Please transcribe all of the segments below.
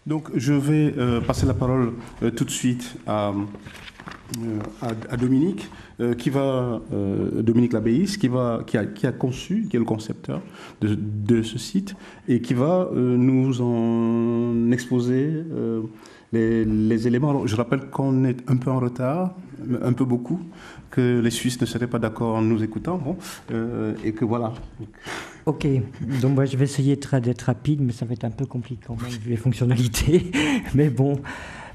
Donc, je vais passer la parole tout de suite à Dominique, Dominique Labéis, qui a conçu, qui est le concepteur de ce site, et qui va nous en exposer les éléments. Alors, je rappelle qu'on est un peu en retard, un peu beaucoup, que les Suisses ne seraient pas d'accord en nous écoutant, bon, et que voilà. Ok, donc moi je vais essayer d'être rapide, mais ça va être un peu compliqué quand même vu les fonctionnalités. Mais bon,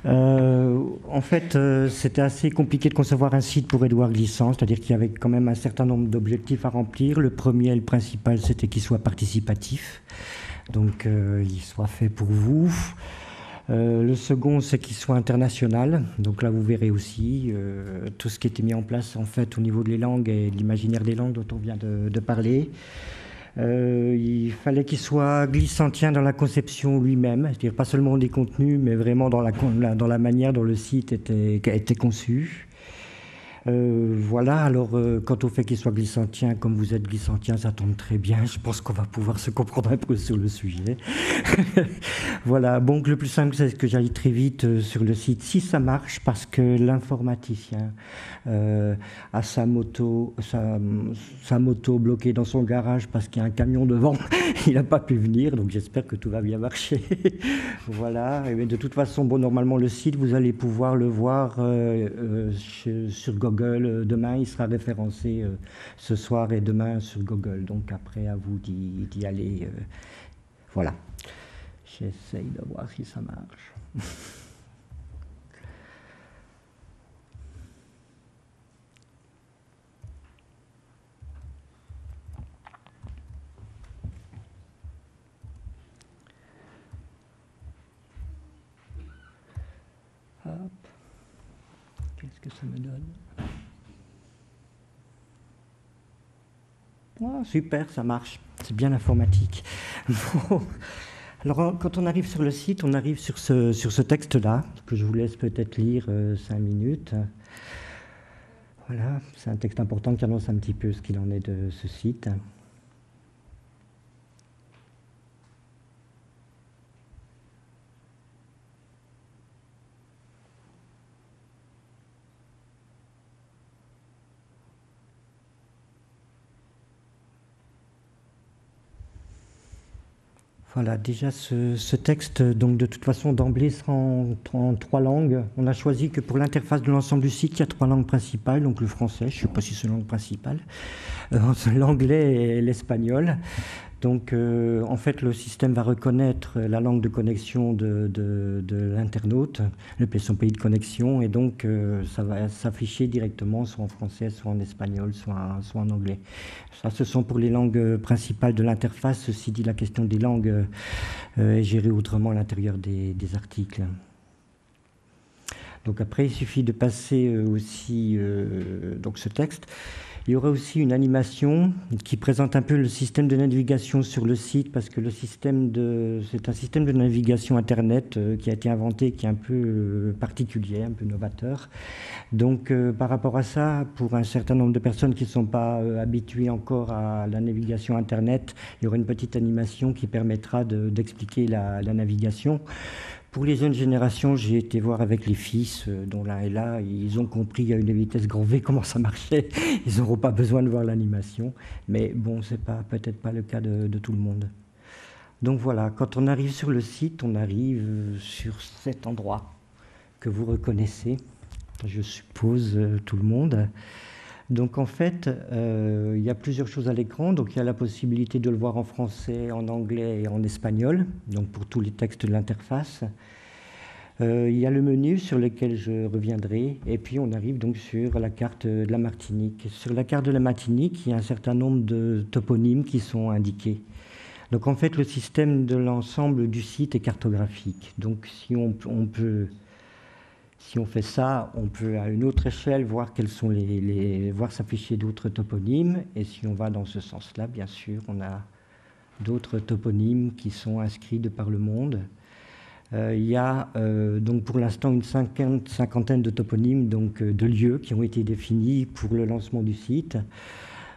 en fait, c'était assez compliqué de concevoir un site pour Édouard Glissant, c'est-à-dire qu'il y avait quand même un certain nombre d'objectifs à remplir. Le premier et le principal, c'était qu'il soit participatif, donc il soit fait pour vous. Le second, c'est qu'il soit international. Donc là, vous verrez aussi tout ce qui était mis en place en fait au niveau des langues et de l'imaginaire des langues dont on vient de parler. Il fallait qu'il soit glissantien dans la conception lui-même, c'est-à-dire pas seulement des contenus, mais vraiment dans la manière dont le site était conçu. Voilà, alors quant au fait qu'il soit glissantien, comme vous êtes glissantien, ça tombe très bien. Je pense qu'on va pouvoir se comprendre un peu sur le sujet. Voilà, donc le plus simple, c'est que j'aille très vite sur le site, si ça marche, parce que l'informaticien a sa moto bloquée dans son garage parce qu'il y a un camion devant. Il n'a pas pu venir, donc j'espère que tout va bien marcher. Voilà, et de toute façon, bon, normalement, le site, vous allez pouvoir le voir sur Google. Demain, il sera référencé ce soir et demain sur Google. Donc après, à vous d'y aller. Voilà. J'essaye de voir si ça marche. Hop. Qu'est-ce que ça me donne? Oh, super, ça marche. C'est bien informatique. Bon. Alors, quand on arrive sur le site, on arrive sur ce texte-là, que je vous laisse peut-être lire 5 minutes. Voilà, c'est un texte important qui annonce un petit peu ce qu'il en est de ce site. Voilà, déjà ce texte, donc de toute façon d'emblée sera en 3 langues. On a choisi que pour l'interface de l'ensemble du site, il y a 3 langues principales, donc le français, je ne sais pas si c'est la langue principale, l'anglais et l'espagnol. Donc en fait le système va reconnaître la langue de connexion de l'internaute, son pays de connexion, et donc ça va s'afficher directement soit en français, soit en espagnol, soit en anglais. Ça, ce sont pour les langues principales de l'interface. Ceci dit, la question des langues est gérée autrement à l'intérieur des articles. Donc après, il suffit de passer aussi donc ce texte. Il y aura aussi une animation qui présente un peu le système de navigation sur le site, parce que c'est un système de navigation Internet qui a été inventé, qui est un peu particulier, un peu novateur. Donc par rapport à ça, pour un certain nombre de personnes qui ne sont pas habituées encore à la navigation Internet, il y aura une petite animation qui permettra d'expliquer la navigation. Pour les jeunes générations, j'ai été voir avec les fils, dont l'un est là, ils ont compris à une vitesse grand V comment ça marchait. Ils n'auront pas besoin de voir l'animation. Mais bon, ce n'est peut-être pas le cas de tout le monde. Donc voilà, quand on arrive sur le site, on arrive sur cet endroit que vous reconnaissez, je suppose, tout le monde. Donc en fait, il y a plusieurs choses à l'écran. Donc il y a la possibilité de le voir en français, en anglais et en espagnol, donc pour tous les textes de l'interface. Il y a le menu sur lequel je reviendrai, et puis on arrive donc sur la carte de la Martinique. Sur la carte de la Martinique, il y a un certain nombre de toponymes qui sont indiqués. Donc en fait, le système de l'ensemble du site est cartographique. Donc si on fait ça, on peut à une autre échelle voir quels sont voir s'afficher d'autres toponymes. Et si on va dans ce sens-là, bien sûr, on a d'autres toponymes qui sont inscrits de par le monde. Il y a donc pour l'instant une cinquantaine de toponymes, donc de lieux qui ont été définis pour le lancement du site.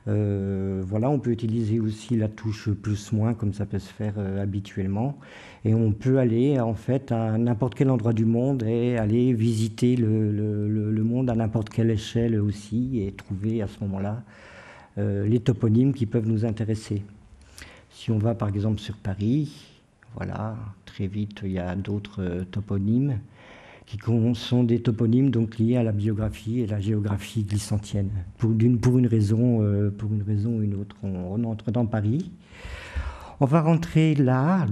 Voilà, on peut utiliser aussi la touche plus-moins comme ça peut se faire habituellement. Et on peut aller en fait à n'importe quel endroit du monde et aller visiter le monde à n'importe quelle échelle aussi et trouver à ce moment-là les toponymes qui peuvent nous intéresser. Si on va par exemple sur Paris, voilà, très vite il y a d'autres toponymes qui sont des toponymes donc liés à la biographie et la géographie glissantienne. Pour une raison ou une autre. On entre dans Paris. On va rentrer là,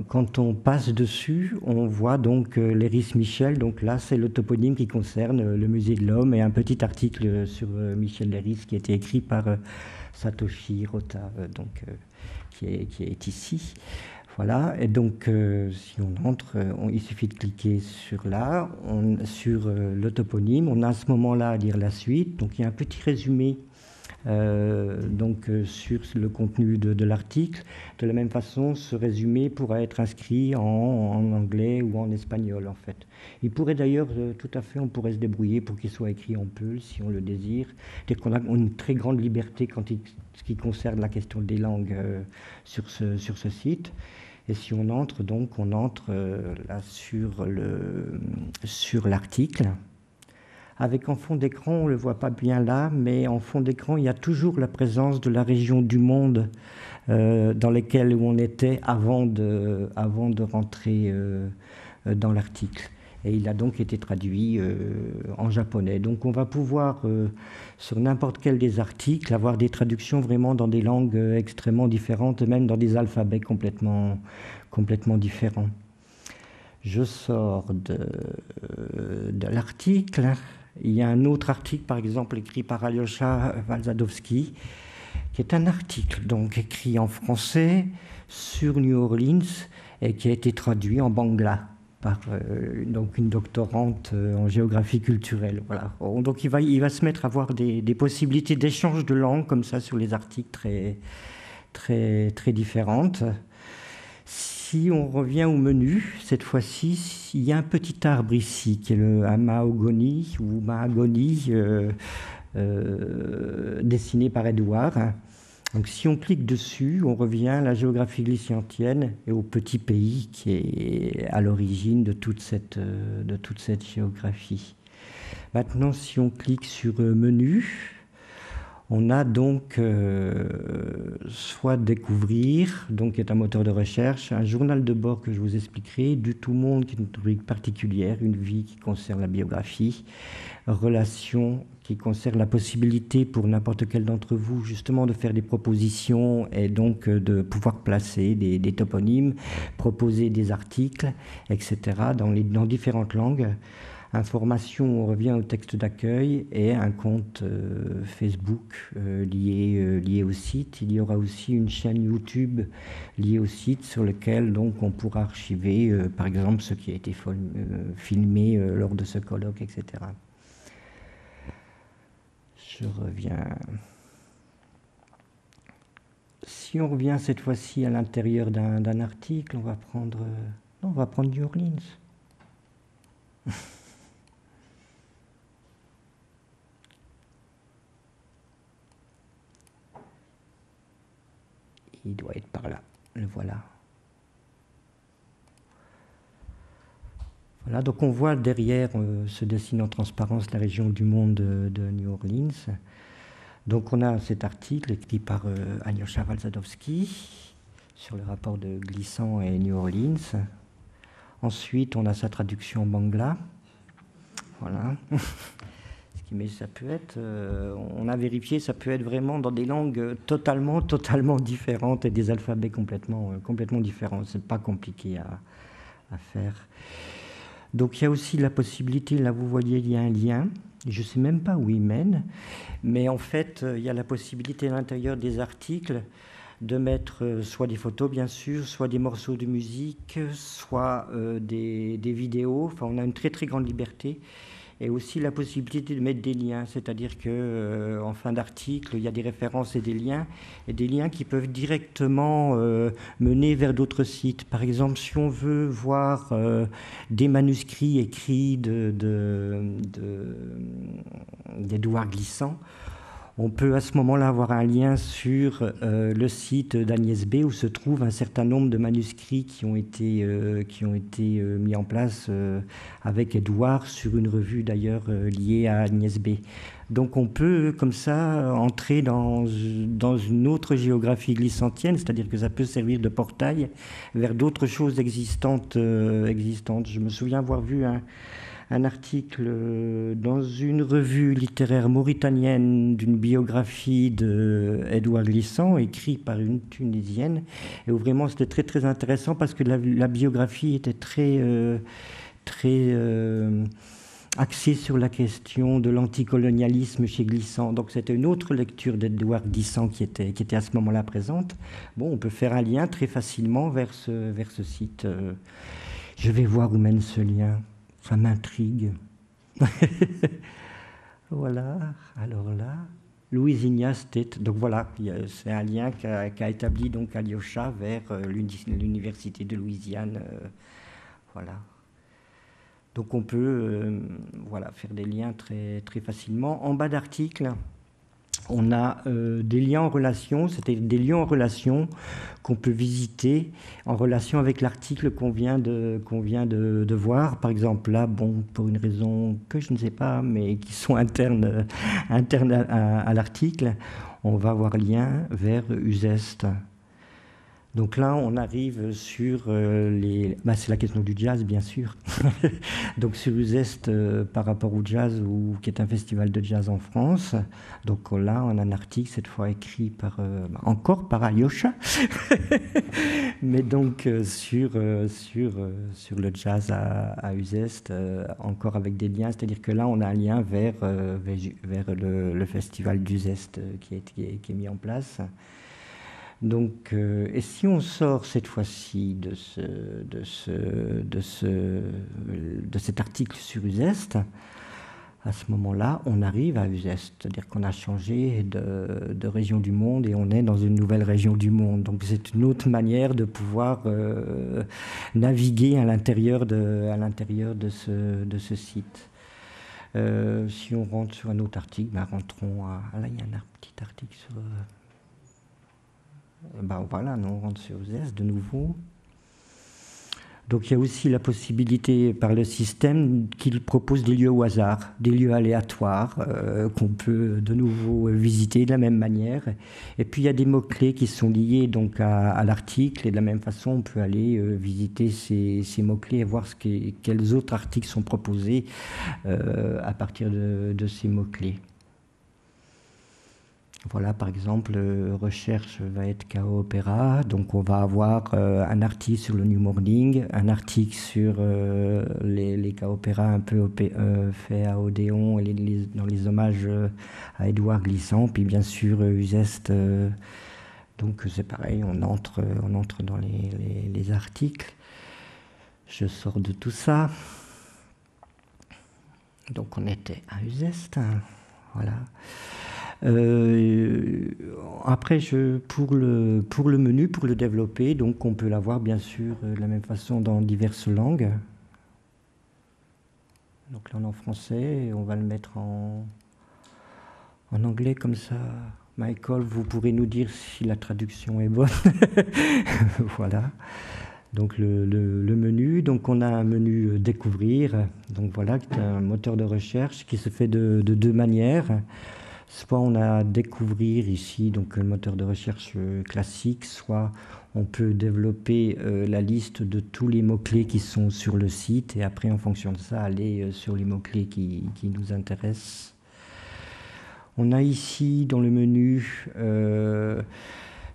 quand on passe dessus, on voit donc l'Héris Michel. Donc là, c'est le toponyme qui concerne le musée de l'Homme et un petit article sur Michel Léris qui a été écrit par Satoshi Hirota, qui est ici. Voilà, et donc si on entre, il suffit de cliquer sur le toponyme. On a à ce moment-là à lire la suite. Donc il y a un petit résumé sur le contenu de l'article. De la même façon, ce résumé pourra être inscrit en anglais ou en espagnol, en fait. Il pourrait d'ailleurs, tout à fait, on pourrait se débrouiller pour qu'il soit écrit en peul, si on le désire. Dès qu'on a une très grande liberté ce qui concerne la question des langues sur ce site. Et si on entre, donc, là sur l'article. Avec en fond d'écran, on ne le voit pas bien là, mais en fond d'écran, il y a toujours la présence de la région du monde dans laquelle on était avant de rentrer dans l'article. Et il a donc été traduit en japonais. Donc on va pouvoir, sur n'importe quel des articles, avoir des traductions vraiment dans des langues extrêmement différentes, même dans des alphabets complètement différents. Je sors de l'article. Il y a un autre article, par exemple, écrit par Alyosha Valsadovsky, qui est un article donc écrit en français sur New Orleans et qui a été traduit en bangla par donc une doctorante en géographie culturelle. Voilà. Donc il va se mettre à avoir des possibilités d'échange de langues comme ça sur les articles très, très, très différentes. Si on revient au menu, cette fois-ci, il y a un petit arbre ici, qui est un mahogany ou mahagony dessiné par Edouard. Donc si on clique dessus, on revient à la géographie glissantienne et au petit pays qui est à l'origine de toute cette géographie. Maintenant, si on clique sur menu, on a donc soit découvrir, donc qui est un moteur de recherche, un journal de bord que je vous expliquerai, du tout monde qui est une rubrique particulière, une vie qui concerne la biographie, relations qui concerne la possibilité pour n'importe quel d'entre vous justement de faire des propositions et donc de pouvoir placer des toponymes, proposer des articles, etc. dans différentes langues. Information, on revient au texte d'accueil et un compte Facebook lié au site. Il y aura aussi une chaîne YouTube liée au site sur lequel donc on pourra archiver par exemple ce qui a été filmé lors de ce colloque, etc. Je reviens. Si on revient cette fois-ci à l'intérieur d'un article, on va prendre New Orleans. Il doit être par là. Le voilà. Voilà, donc on voit derrière se dessine en transparence la région du monde de New Orleans. Donc on a cet article écrit par Alyosha Valsadovsky sur le rapport de Glissant et New Orleans. Ensuite, on a sa traduction en bangla. Voilà. Mais ça peut être, on a vérifié, ça peut être vraiment dans des langues totalement différentes et des alphabets complètement différents. C'est pas compliqué à faire. Donc il y a aussi la possibilité, là vous voyez, il y a un lien. Je ne sais même pas où il mène, mais en fait, il y a la possibilité à l'intérieur des articles de mettre soit des photos, bien sûr, soit des morceaux de musique, soit des vidéos. Enfin, on a une très très grande liberté. Et aussi la possibilité de mettre des liens, c'est-à-dire qu'en fin d'article, il y a des références et des liens qui peuvent directement mener vers d'autres sites. Par exemple, si on veut voir des manuscrits écrits d'Édouard Glissant, On peut à ce moment-là avoir un lien sur le site d'Agnès B où se trouve un certain nombre de manuscrits qui ont été mis en place avec Édouard sur une revue d'ailleurs liée à Agnès B. Donc on peut comme ça entrer dans une autre géographie glissantienne, c'est-à-dire que ça peut servir de portail vers d'autres choses existantes. Je me souviens avoir vu un article dans une revue littéraire mauritanienne d'une biographie d'Édouard Glissant, écrit par une Tunisienne, et où vraiment c'était très très intéressant parce que la biographie était très axée sur la question de l'anticolonialisme chez Glissant. Donc c'était une autre lecture d'Édouard Glissant qui était à ce moment-là présente. Bon, on peut faire un lien très facilement vers ce site. Je vais voir où mène ce lien. Ça m'intrigue. Voilà, alors là, Louis Ignace Tête. Donc voilà, c'est un lien qu'a établi donc Alyosha vers l'université de Louisiane. Voilà. Donc on peut faire des liens très, très facilement. En bas d'article, on a des liens en relation, c'est-à-dire des liens en relation qu'on peut visiter en relation avec l'article qu'on vient de voir. Par exemple, là, bon, pour une raison que je ne sais pas, mais qui sont internes à l'article, on va avoir lien vers Uzeste. Donc là, on arrive sur c'est la question du jazz, bien sûr. Donc sur Uzeste, par rapport au jazz, qui est un festival de jazz en France. Donc là, on a un article, cette fois écrit encore par Alyosha, mais donc sur le jazz à Uzeste, encore avec des liens. C'est-à-dire que là, on a un lien vers le festival d'Uzeste qui est mis en place. Donc, et si on sort cette fois-ci de cet article sur Uzeste, à ce moment-là, on arrive à Uzeste, c'est-à-dire qu'on a changé de région du monde et on est dans une nouvelle région du monde. Donc, c'est une autre manière de pouvoir naviguer à l'intérieur de ce site. Si on rentre sur un autre article, rentrons à... Là, il y a un petit article sur... voilà, on rentre sur Uzeste de nouveau. Donc il y a aussi la possibilité par le système qu'il propose des lieux au hasard, des lieux aléatoires qu'on peut de nouveau visiter de la même manière. Et puis il y a des mots-clés qui sont liés donc à l'article et de la même façon on peut aller visiter ces mots-clés et voir quels autres articles sont proposés à partir de ces mots-clés. Voilà, par exemple, recherche va être Chaos Opéra. Donc, on va avoir un article sur le New Morning, un article sur les Chaos Opéra un peu faits à Odéon et dans les hommages à Édouard Glissant. Puis, bien sûr, Uzeste. Donc, c'est pareil, on entre dans les articles. Je sors de tout ça. Donc, on était à Uzeste. Voilà. Après, pour le menu, pour le développer, donc on peut l'avoir bien sûr de la même façon dans diverses langues. Donc là on est en français, et on va le mettre en anglais comme ça. Michael, vous pourrez nous dire si la traduction est bonne. Voilà. Donc le menu, donc on a un menu découvrir, donc voilà, qui est un moteur de recherche qui se fait de deux manières. Soit on a découvrir ici donc le moteur de recherche classique, soit on peut développer la liste de tous les mots-clés qui sont sur le site et après en fonction de ça aller sur les mots-clés qui nous intéressent. On a ici dans le menu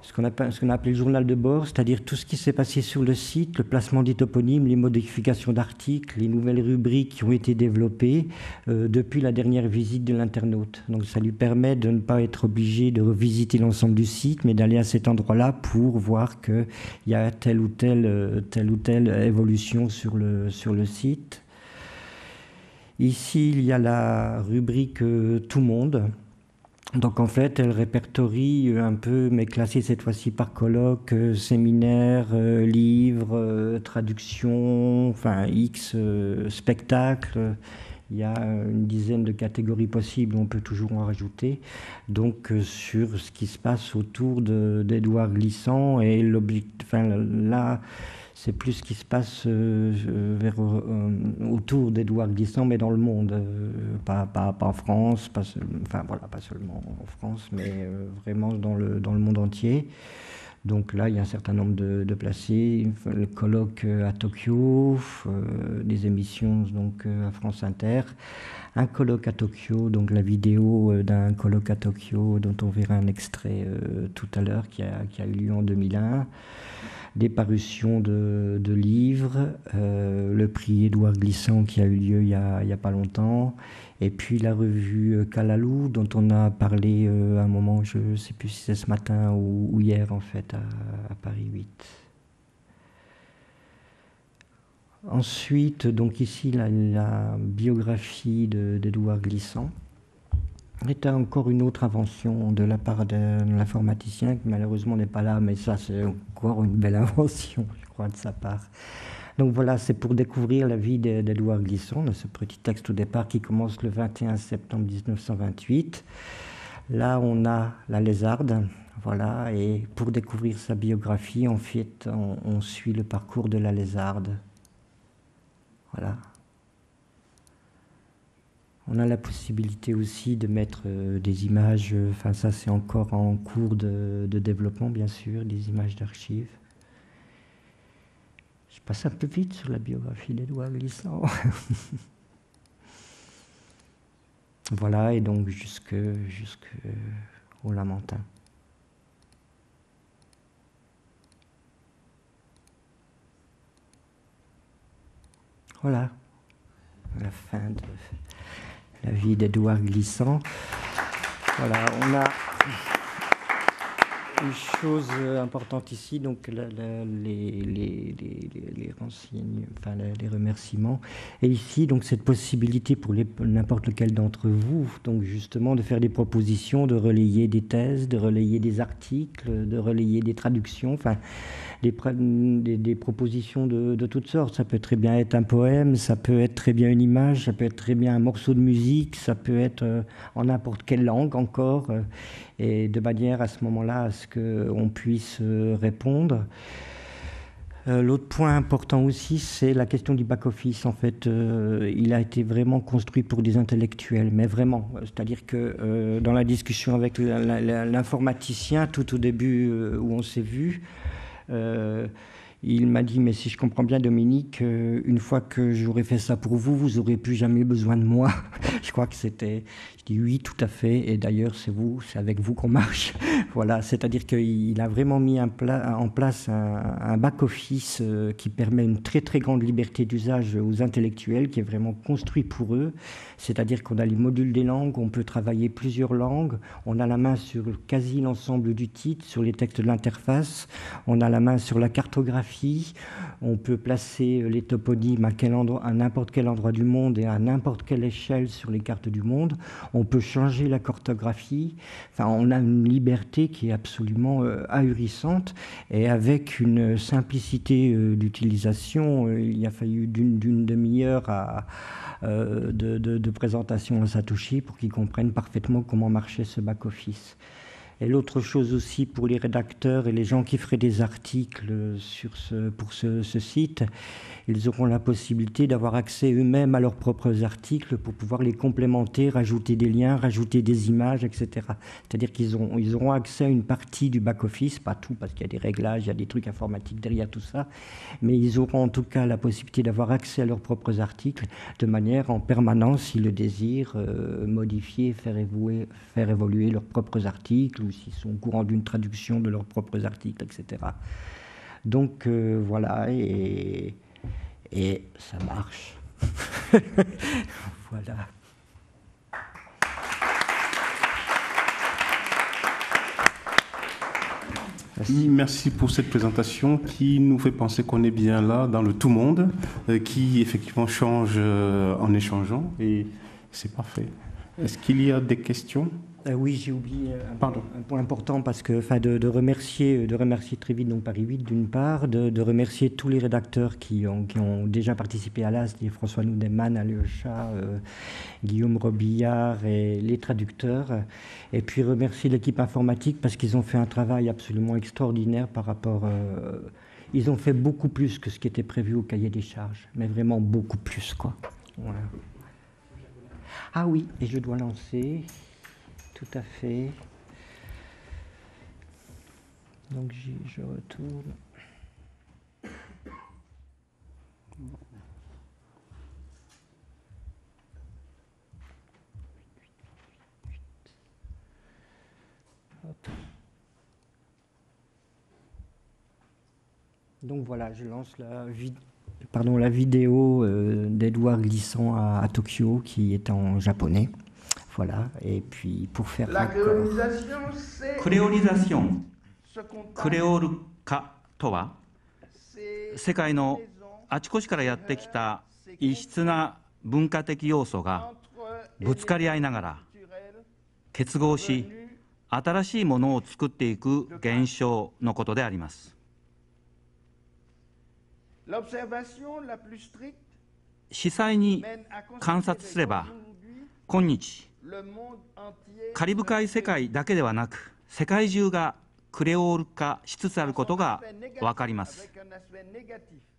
ce qu'on a appelé le journal de bord, c'est-à-dire tout ce qui s'est passé sur le site, le placement des toponymes, les modifications d'articles, les nouvelles rubriques qui ont été développées depuis la dernière visite de l'internaute. Donc ça lui permet de ne pas être obligé de revisiter l'ensemble du site, mais d'aller à cet endroit-là pour voir qu'il y a telle ou telle évolution sur le site. Ici, il y a la rubrique Tout monde. Donc en fait, elle répertorie un peu, mais classée cette fois-ci par colloque, séminaire, livre, traduction, enfin X spectacle. Il y a une dizaine de catégories possibles, on peut toujours en rajouter. Donc sur ce qui se passe autour d'Édouard Glissant, et là, c'est plus ce qui se passe autour d'Édouard Glissant, mais dans le monde, pas en France, pas seulement en France, mais vraiment dans le monde entier. Donc là, il y a un certain nombre de placés, le colloque à Tokyo, des émissions donc à France Inter, un colloque à Tokyo, donc la vidéo d'un colloque à Tokyo dont on verra un extrait tout à l'heure qui a eu lieu en 2001, des parutions de livres, le prix Édouard Glissant qui a eu lieu il y a pas longtemps, et puis la revue Kalalou, dont on a parlé à un moment, je ne sais plus si c'est ce matin ou hier en fait, à Paris 8. Ensuite, donc ici, la biographie d'Édouard Glissant était encore une autre invention de la part de l'informaticien, qui malheureusement n'est pas là, mais ça c'est encore une belle invention, je crois, de sa part. Donc voilà, c'est pour découvrir la vie d'Édouard Glissant, de ce petit texte au départ qui commence le 21 septembre 1928. Là, on a la lézarde, voilà, et pour découvrir sa biographie, en fait, on suit le parcours de la lézarde. Voilà. On a la possibilité aussi de mettre des images, enfin ça c'est encore en cours de développement bien sûr, des images d'archives. Je passe un peu vite sur la biographie d'Édouard Glissant. Voilà, et donc jusqu'au Lamentin. Voilà, la fin de la vie d'Édouard Glissant. Voilà, on a une chose importante ici, donc les remerciements. Et ici, donc cette possibilité pour n'importe lequel d'entre vous, donc justement de faire des propositions, de relayer des thèses, de relayer des articles, de relayer des traductions, enfin des propositions de toutes sortes. Ça peut très bien être un poème, ça peut être très bien une image, ça peut être très bien un morceau de musique, ça peut être en n'importe quelle langue encore, et de manière à ce moment-là à ce qu'on puisse répondre. L'autre point important aussi, c'est la question du back-office. En fait, il a été vraiment construit pour des intellectuels, mais vraiment. C'est-à-dire que dans la discussion avec l'informaticien, tout au début où on s'est vu, il m'a dit, mais si je comprends bien Dominique, une fois que j'aurai fait ça pour vous, vous n'aurez plus jamais besoin de moi. Je crois que c'était... Je dis oui, tout à fait, et d'ailleurs c'est avec vous qu'on marche. Voilà, c'est-à-dire qu'il a vraiment mis en place un back-office qui permet une très très grande liberté d'usage aux intellectuels, qui est vraiment construit pour eux. C'est-à-dire qu'on a les modules des langues, on peut travailler plusieurs langues, on a la main sur quasi l'ensemble du titre, sur les textes de l'interface, on a la main sur la cartographie, on peut placer les toponymes à n'importe quel endroit du monde et à n'importe quelle échelle sur les cartes du monde. On peut changer la cartographie. Enfin, on a une liberté qui est absolument ahurissante, et avec une simplicité d'utilisation. Il a fallu d'une demi-heure de présentation à Satoshi pour qu'ils comprennent parfaitement comment marchait ce back-office. Et l'autre chose aussi pour les rédacteurs et les gens qui feraient des articles pour ce site, ils auront la possibilité d'avoir accès eux-mêmes à leurs propres articles pour pouvoir les complémenter, rajouter des liens, rajouter des images, etc. C'est-à-dire qu'ils auront accès à une partie du back-office, pas tout, parce qu'il y a des réglages, il y a des trucs informatiques derrière tout ça, mais ils auront en tout cas la possibilité d'avoir accès à leurs propres articles de manière en permanence, s'ils le désirent, modifier, faire évoluer leurs propres articles, ou s'ils sont au courant d'une traduction de leurs propres articles, etc. Donc voilà, et ça marche. Voilà. Merci pour cette présentation qui nous fait penser qu'on est bien là dans le tout monde, qui effectivement change en échangeant, et c'est parfait. Est-ce qu'il y a des questions ? Oui, j'ai oublié Pardon. un point important parce que, de remercier très vite donc Paris 8 d'une part, de remercier tous les rédacteurs qui ont déjà participé à l'AS, François Noudeman, Aléocha, Guillaume Robillard et les traducteurs, et puis remercier l'équipe informatique parce qu'ils ont fait un travail absolument extraordinaire par rapport. Ils ont fait beaucoup plus que ce qui était prévu au cahier des charges, mais vraiment beaucoup plus, quoi. Voilà. Ah oui, et je dois lancer. Tout à fait. Donc je retourne. Hop. Donc voilà, je lance la vidéo d'Edouard Glissant à Tokyo qui est en japonais. Voilà, et puis pour faire la créolisation, c'est クレオリザション、 ce contact, クレオル化とは、 c'est 世界のあちこちからやってきた異質な文化的要素が entre ぶつかり合いながら culturel 結合し、 venu 新しいものを作っていく現象のことであります。 l'observation la plus stricte 実際に mène à 観 considérer 察すれば、 qu'aujourd'hui, 今日 le monde entier カリブ海世界だけではなく、世界中がクレオール化しつつあることが分かります。 avec un aspect négatif.